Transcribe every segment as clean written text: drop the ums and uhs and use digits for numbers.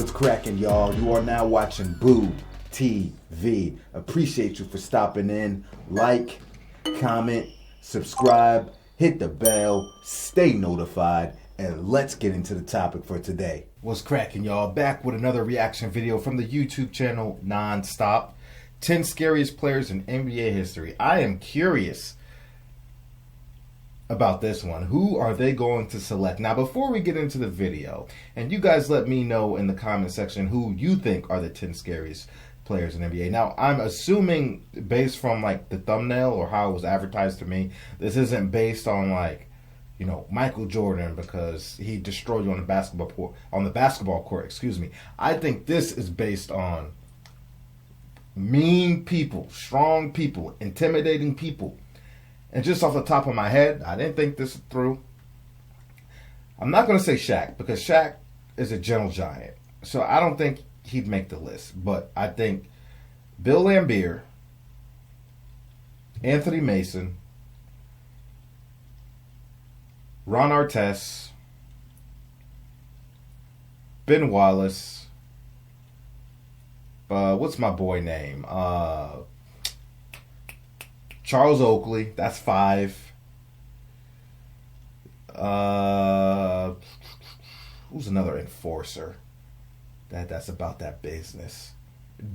What's cracking, y'all? You are now watching Boo TV. Appreciate you for stopping in. Like, comment, subscribe, hit the bell, stay notified, and let's get into the topic for today. What's cracking, y'all? Back with another reaction video from the YouTube channel Nonstop. 10 scariest players in NBA history. I am curious about this one. Who are they going to select? Now, before we get into the video, and you guys let me know in the comment section who you think are the 10 scariest players in NBA. Now, I'm assuming based from like the thumbnail or how it was advertised to me, this isn't based on like, you know, Michael Jordan because he destroyed you on the basketball court, excuse me. I think this is based on mean people, strong people, intimidating people. And just off the top of my head, I didn't think this through. I'm not going to say Shaq because Shaq is a gentle giant. So I don't think he'd make the list. But I think Bill Laimbeer, Anthony Mason, Ron Artest, Ben Wallace, what's my boy name? Charles Oakley, that's 5. Who's another enforcer? That's about that business.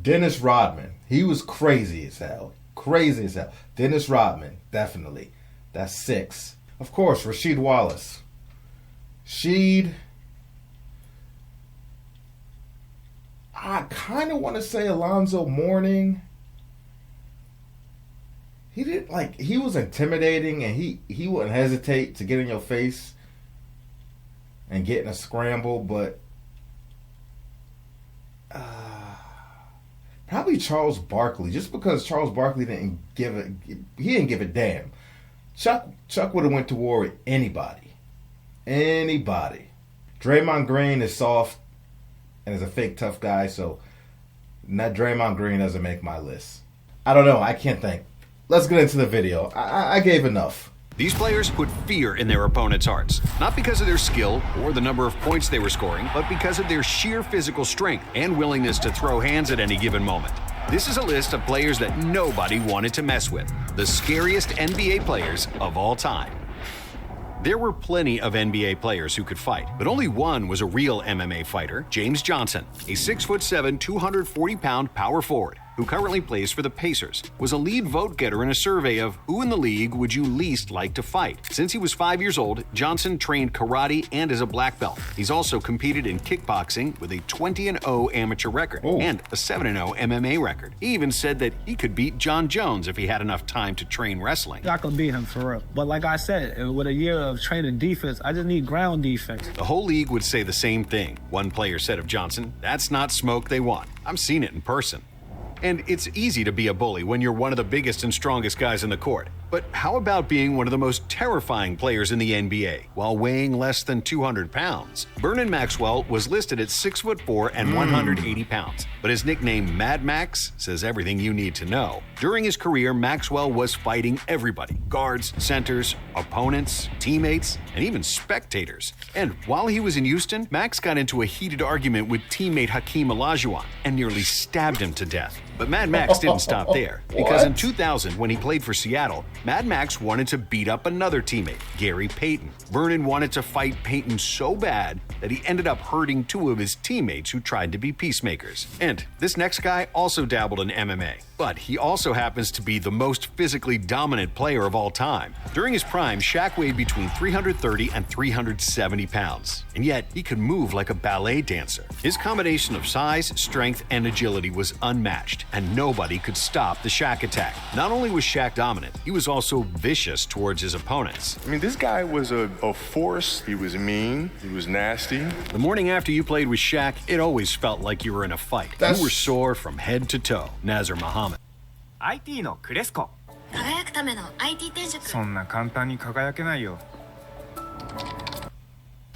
Dennis Rodman. He was crazy as hell. Crazy as hell. Dennis Rodman, definitely. That's 6. Of course, Rasheed Wallace. Sheed. I kind of want to say Alonzo Mourning. He was intimidating, and he wouldn't hesitate to get in your face and get in a scramble, but probably Charles Barkley, just because Charles Barkley didn't give a damn. Chuck would have went to war with anybody. Draymond Green is soft and is a fake tough guy, so not Draymond Green doesn't make my list. I don't know, I can't think. Let's get into the video. I gave enough. These players put fear in their opponents' hearts, not because of their skill or the number of points they were scoring, but because of their sheer physical strength and willingness to throw hands at any given moment. This is a list of players that nobody wanted to mess with, the scariest NBA players of all time. There were plenty of NBA players who could fight, but only one was a real MMA fighter, James Johnson, a 6'7", 240-pound power forward who currently plays for the Pacers, was a lead vote getter in a survey of who in the league would you least like to fight. Since he was 5 years old, Johnson trained karate and is a black belt. He's also competed in kickboxing with a 20-0 amateur record and a 7-0 MMA record. He even said that he could beat John Jones if he had enough time to train wrestling. I could beat him for real. But like I said, with a year of training defense, I just need ground defense. The whole league would say the same thing. One player said of Johnson, "That's not smoke they want. I've seen it in person." And it's easy to be a bully when you're one of the biggest and strongest guys in the court. But how about being one of the most terrifying players in the NBA while weighing less than 200 pounds? Vernon Maxwell was listed at 6'4" and 180 pounds, but his nickname Mad Max says everything you need to know. During his career, Maxwell was fighting everybody: guards, centers, opponents, teammates, and even spectators. And while he was in Houston, Max got into a heated argument with teammate Hakeem Olajuwon and nearly stabbed him to death. But Mad Max didn't stop there, because in 2000, when he played for Seattle, Mad Max wanted to beat up another teammate, Gary Payton. Vernon wanted to fight Payton so bad that he ended up hurting 2 of his teammates who tried to be peacemakers. And this next guy also dabbled in MMA, but he also happens to be the most physically dominant player of all time. During his prime, Shaq weighed between 330 and 370 pounds, and yet he could move like a ballet dancer. His combination of size, strength, and agility was unmatched, and nobody could stop the Shaq attack. Not only was Shaq dominant, he was also vicious towards his opponents. I mean, this guy was a force. He was mean. He was nasty. The morning after you played with Shaq, it always felt like you were in a fight. You were sore from head to toe. Nazar Muhammad. IT のクレスコ。輝くための IT 転職。そんな簡単に輝けないよ。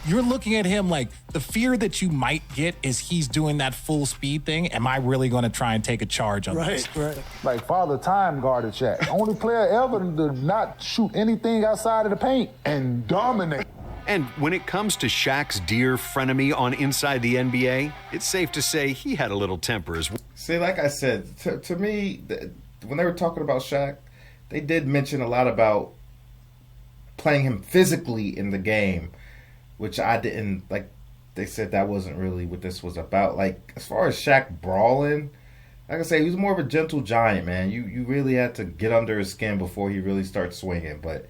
You're looking at him like the fear that you might get is he's doing that full speed thing. Am I really going to try and take a charge on this? Right. Like Father Time guarded Shaq. Only player ever to not shoot anything outside of the paint and dominate. And when it comes to Shaq's dear frenemy on Inside the NBA, it's safe to say he had a little temper as well. See, like I said, to me, when they were talking about Shaq, they did mention a lot about playing him physically in the game, which I didn't like. They said that wasn't really what this was about. Like, as far as Shaq brawling, like I say, he was more of a gentle giant, man. You really had to get under his skin before he really started swinging. But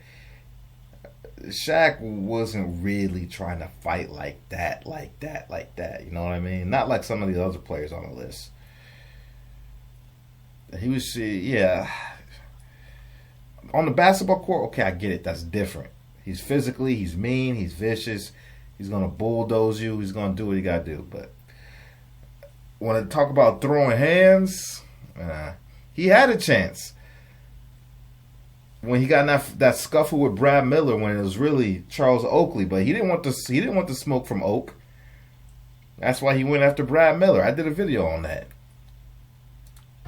Shaq wasn't really trying to fight like that. You know what I mean? Not like some of the other players on the list. He was, yeah. On the basketball court, okay, I get it. That's different. He's physically, he's mean, he's vicious. He's going to bulldoze you. He's going to do what he got to do. But when I talk about throwing hands, he had a chance. When he got in that scuffle with Brad Miller, when it was really Charles Oakley, but he didn't want the smoke from Oak. That's why he went after Brad Miller. I did a video on that.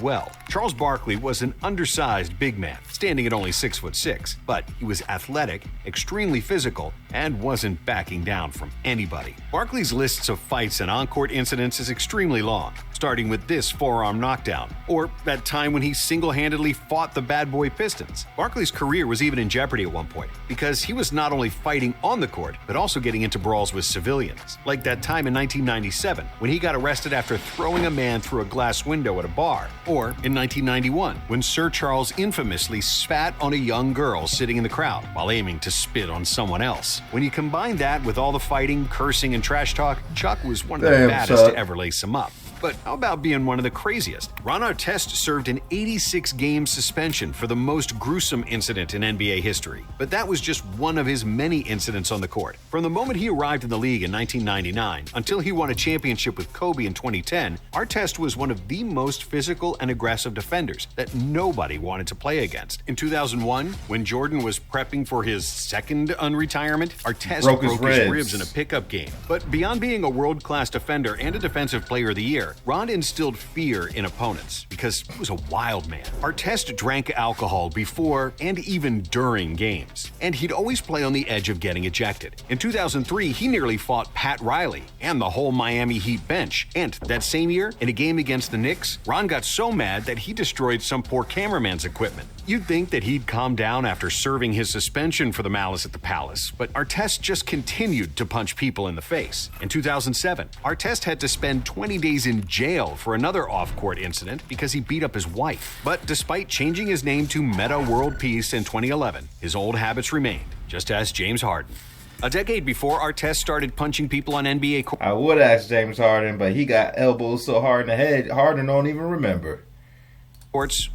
Well, Charles Barkley was an undersized big man, standing at only 6'6", but he was athletic, extremely physical, and wasn't backing down from anybody. Barkley's lists of fights and on-court incidents is extremely long, starting with this forearm knockdown, or that time when he single-handedly fought the bad boy Pistons. Barkley's career was even in jeopardy at one point, because he was not only fighting on the court, but also getting into brawls with civilians, like that time in 1997, when he got arrested after throwing a man through a glass window at a bar, or in 1991, when Sir Charles infamously spat on a young girl sitting in the crowd while aiming to spit on someone else. When you combine that with all the fighting, cursing, and trash talk, Chuck was one of the baddest to ever lace him up. But how about being one of the craziest? Ron Artest served an 86-game suspension for the most gruesome incident in NBA history. But that was just one of his many incidents on the court. From the moment he arrived in the league in 1999 until he won a championship with Kobe in 2010, Artest was one of the most physical and aggressive defenders that nobody wanted to play against. In 2001, when Jordan was prepping for his second unretirement, Artest broke his ribs in a pickup game. But beyond being a world-class defender and a defensive player of the year, Ron instilled fear in opponents because he was a wild man. Artest drank alcohol before and even during games, and he'd always play on the edge of getting ejected. In 2003, he nearly fought Pat Riley and the whole Miami Heat bench. And that same year, in a game against the Knicks, Ron got so mad that he destroyed some poor cameraman's equipment. You'd think that he'd calm down after serving his suspension for the malice at the Palace, but Artest just continued to punch people in the face. In 2007, Artest had to spend 20 days in jail for another off-court incident because he beat up his wife. But despite changing his name to Meta World Peace in 2011, his old habits remained, just as James Harden. A decade before Artest started punching people on NBA courts. I would ask James Harden, but he got elbows so hard in the head, Harden don't even remember.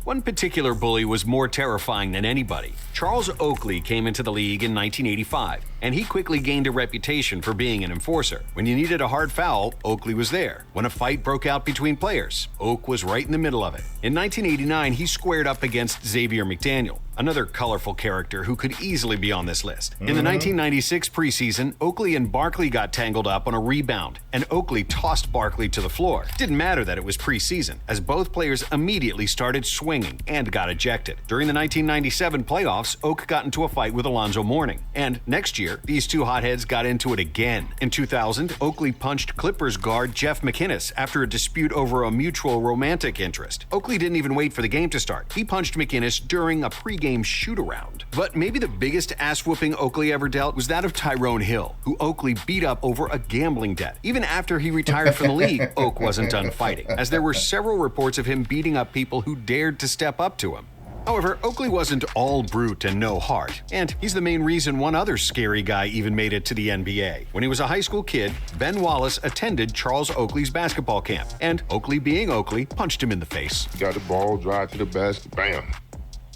One particular bully was more terrifying than anybody. Charles Oakley came into the league in 1985, and he quickly gained a reputation for being an enforcer. When you needed a hard foul, Oakley was there. When a fight broke out between players, Oak was right in the middle of it. In 1989, he squared up against Xavier McDaniel, another colorful character who could easily be on this list. In the 1996 preseason, Oakley and Barkley got tangled up on a rebound, and Oakley tossed Barkley to the floor. Didn't matter that it was preseason, as both players immediately started swinging and got ejected. During the 1997 playoffs, Oak got into a fight with Alonzo Mourning, and next year, these two hotheads got into it again. In 2000, Oakley punched Clippers guard Jeff McInnes after a dispute over a mutual romantic interest. Oakley didn't even wait for the game to start. He punched McInnes during a pregame shoot-around. But maybe the biggest ass-whooping Oakley ever dealt was that of Tyrone Hill, who Oakley beat up over a gambling debt. Even after he retired from the league, Oak wasn't done fighting, as there were several reports of him beating up people who dared to step up to him. However, Oakley wasn't all brute and no heart, and he's the main reason one other scary guy even made it to the NBA. When he was a high school kid, Ben Wallace attended Charles Oakley's basketball camp, and Oakley being Oakley, punched him in the face. Got the ball, drive to the basket, bam.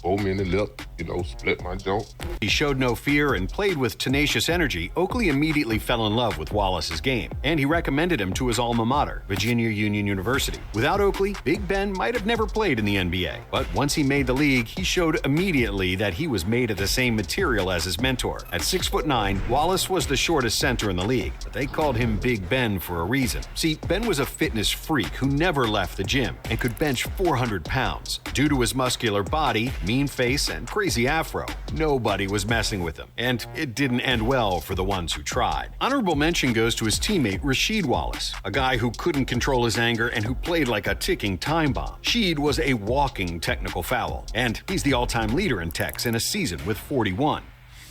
Pull me in the lip, split my joint. He showed no fear and played with tenacious energy. Oakley immediately fell in love with Wallace's game, and he recommended him to his alma mater, Virginia Union University. Without Oakley, Big Ben might have never played in the NBA, but once he made the league, he showed immediately that he was made of the same material as his mentor. At 6'9", Wallace was the shortest center in the league, but they called him Big Ben for a reason. See, Ben was a fitness freak who never left the gym and could bench 400 pounds. Due to his muscular body, mean face, and crazy crazy afro. Nobody was messing with him, and it didn't end well for the ones who tried. Honorable mention goes to his teammate Rasheed Wallace, a guy who couldn't control his anger and who played like a ticking time bomb. Sheed was a walking technical foul, and he's the all-time leader in techs in a season with 41.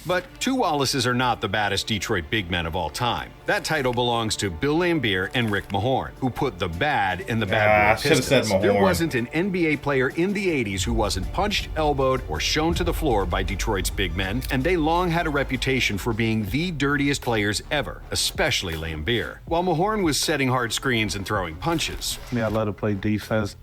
But two Wallaces are not the baddest Detroit big men of all time. That title belongs to Bill Laimbeer and Rick Mahorn, who put the bad in the bad boy Pistons. There wasn't an NBA player in the 80s who wasn't punched, elbowed, or shown to the floor by Detroit's big men, and they long had a reputation for being the dirtiest players ever, especially Laimbeer. While Mahorn was setting hard screens and throwing punches, I love to play defense.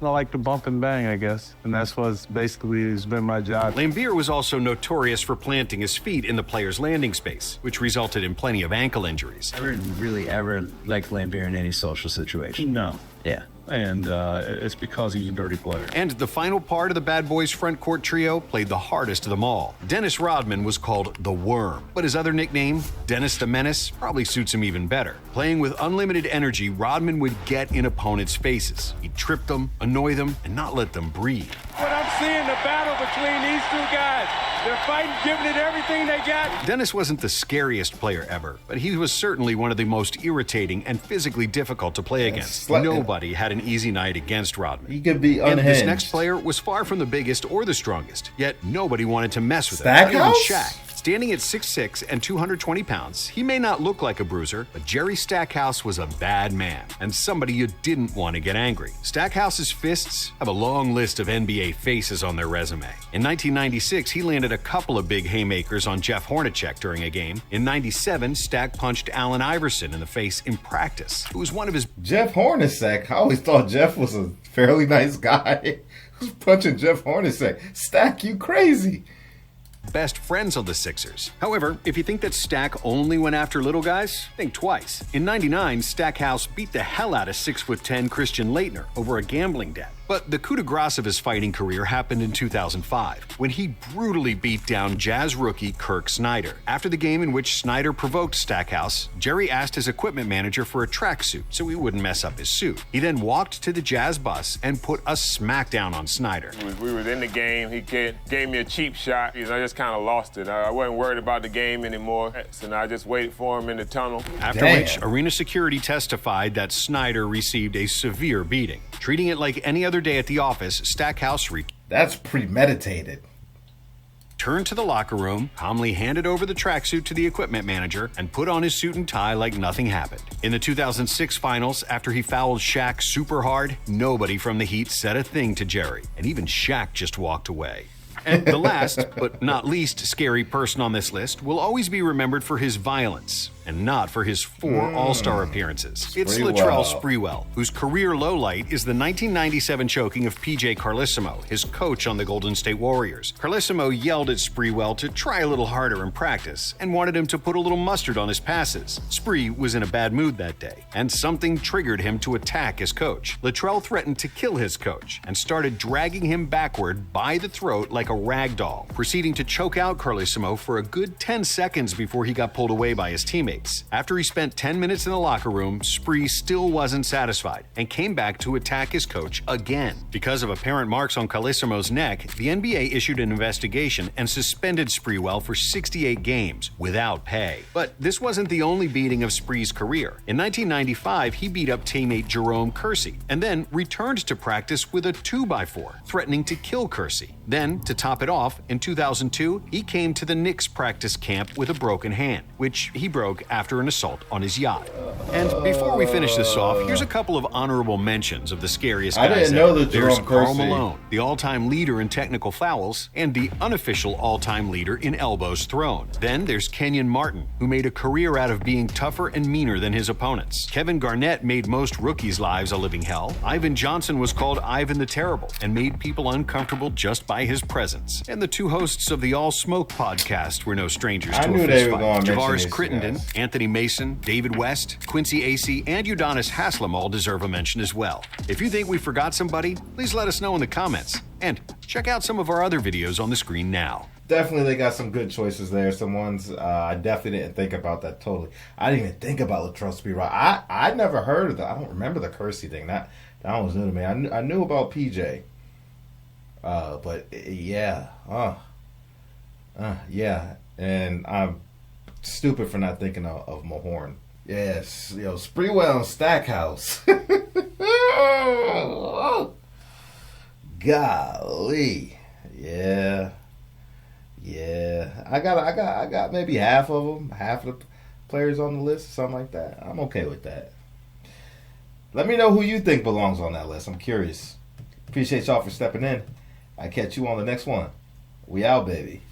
I like to bump and bang, I guess. And that's what's basically has been my job. Laimbeer was also notorious for planting his feet in the player's landing space, which resulted in plenty of ankle injuries. I didn't really ever like Laimbeer in any social situation. No. Yeah. And it's because he's a dirty player. And the final part of the Bad Boys front court trio played the hardest of them all. Dennis Rodman was called the Worm, but his other nickname, Dennis the Menace, probably suits him even better. Playing with unlimited energy, Rodman would get in opponents' faces. He'd trip them, annoy them, and not let them breathe. But I'm seeing the battle between these two guys. They're fighting, giving it everything they got. Dennis wasn't the scariest player ever, but he was certainly one of the most irritating and physically difficult to play against. Nobody had an easy night against Rodman. He could be unhinged. And this next player was far from the biggest or the strongest, yet nobody wanted to mess with him. Stackhouse? Not even Shaq. Standing at 6'6" and 220 pounds, he may not look like a bruiser, but Jerry Stackhouse was a bad man and somebody you didn't want to get angry. Stackhouse's fists have a long list of NBA faces on their resume. In 1996, he landed a couple of big haymakers on Jeff Hornacek during a game. In 97, Stack punched Allen Iverson in the face in practice. It was one of his... Jeff Hornacek? I always thought Jeff was a fairly nice guy. Who's punching Jeff Hornacek? Stack, you crazy. Best friends of the Sixers. However, if you think that Stack only went after little guys, think twice. In 99, Stackhouse beat the hell out of 6'10" Christian Laettner over a gambling debt. But the coup de grace of his fighting career happened in 2005, when he brutally beat down Jazz rookie Kirk Snyder. After the game in which Snyder provoked Stackhouse, Jerry asked his equipment manager for a tracksuit so he wouldn't mess up his suit. He then walked to the Jazz bus and put a smackdown on Snyder. We were in the game. He gave me a cheap shot. I just kind of lost it. I wasn't worried about the game anymore, so I just waited for him in the tunnel. After which, arena security testified that Snyder received a severe beating. Treating it like any other day at the office, Stackhouse That's premeditated. Turned to the locker room, calmly handed over the tracksuit to the equipment manager, and put on his suit and tie like nothing happened. In the 2006 finals, after he fouled Shaq super hard, nobody from the Heat said a thing to Jerry, and even Shaq just walked away. And the last, but not least scary person on this list will always be remembered for his violence, and not for his 4 All-Star appearances. It's Latrell Sprewell, whose career lowlight is the 1997 choking of PJ Carlesimo, his coach on the Golden State Warriors. Carlesimo yelled at Sprewell to try a little harder in practice, and wanted him to put a little mustard on his passes. Spree was in a bad mood that day, and something triggered him to attack his coach. Latrell threatened to kill his coach, and started dragging him backward by the throat like a rag doll, proceeding to choke out Carlesimo for a good 10 seconds before he got pulled away by his teammates. After he spent 10 minutes in the locker room, Spree still wasn't satisfied and came back to attack his coach again. Because of apparent marks on Carlesimo's neck, the NBA issued an investigation and suspended Sprewell for 68 games without pay. But this wasn't the only beating of Spree's career. In 1995, he beat up teammate Jerome Kersey and then returned to practice with a 2x4, threatening to kill Kersey. Then, to top it off, in 2002, he came to the Knicks practice camp with a broken hand, which he broke after an assault on his yacht. And before we finish this off, here's a couple of honorable mentions of the scariest guys. I didn't know that There's Jerome Karl Kersey. Malone, the all-time leader in technical fouls, and the unofficial all-time leader in elbows thrown. Then there's Kenyon Martin, who made a career out of being tougher and meaner than his opponents. Kevin Garnett made most rookies' lives a living hell. Ivan Johnson was called Ivan the Terrible and made people uncomfortable just by his presence. And the two hosts of the All Smoke podcast were no strangers to a fistfight. Javaris Crittenden, Anthony Mason, David West, Quincy Acey, and Udonis Haslem all deserve a mention as well. If you think we forgot somebody, please let us know in the comments. And check out some of our other videos on the screen now. Definitely they got some good choices there. Some ones I definitely didn't think about that totally. I didn't even think about Latrell Sprewell. I never heard of that. I don't remember the Kersey thing. That was new to me. I knew about PJ. But yeah. Yeah, and I'm stupid for not thinking of Mahorn. Yes, Sprewell and Stackhouse. Golly, yeah. I got maybe half of them, half of the players on the list, something like that. I'm okay with that. Let me know who you think belongs on that list. I'm curious. Appreciate y'all for stepping in. I catch you on the next one. We out, baby.